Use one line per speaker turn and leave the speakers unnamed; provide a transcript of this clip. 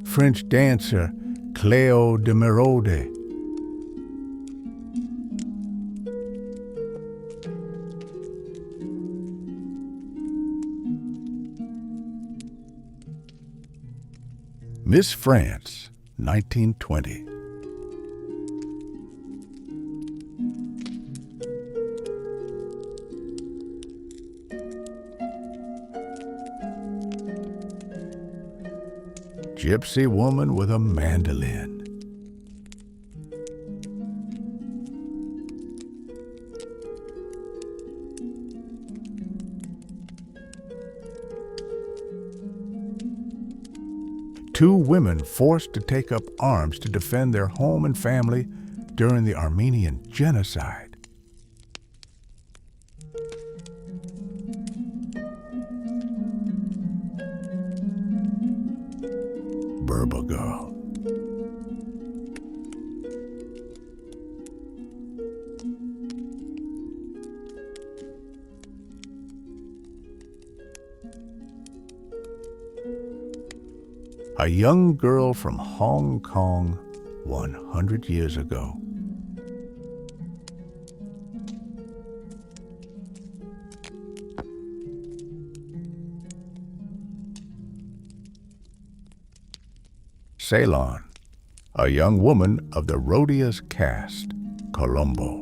French dancer Cleo de Merode. Miss France, 1920. Gypsy woman with a mandolin. Two women forced to take up arms to defend their home and family during the Armenian genocide. Berber girl. A young girl from Hong Kong 100 years ago. Ceylon, a young woman of the Rhodius caste, Colombo.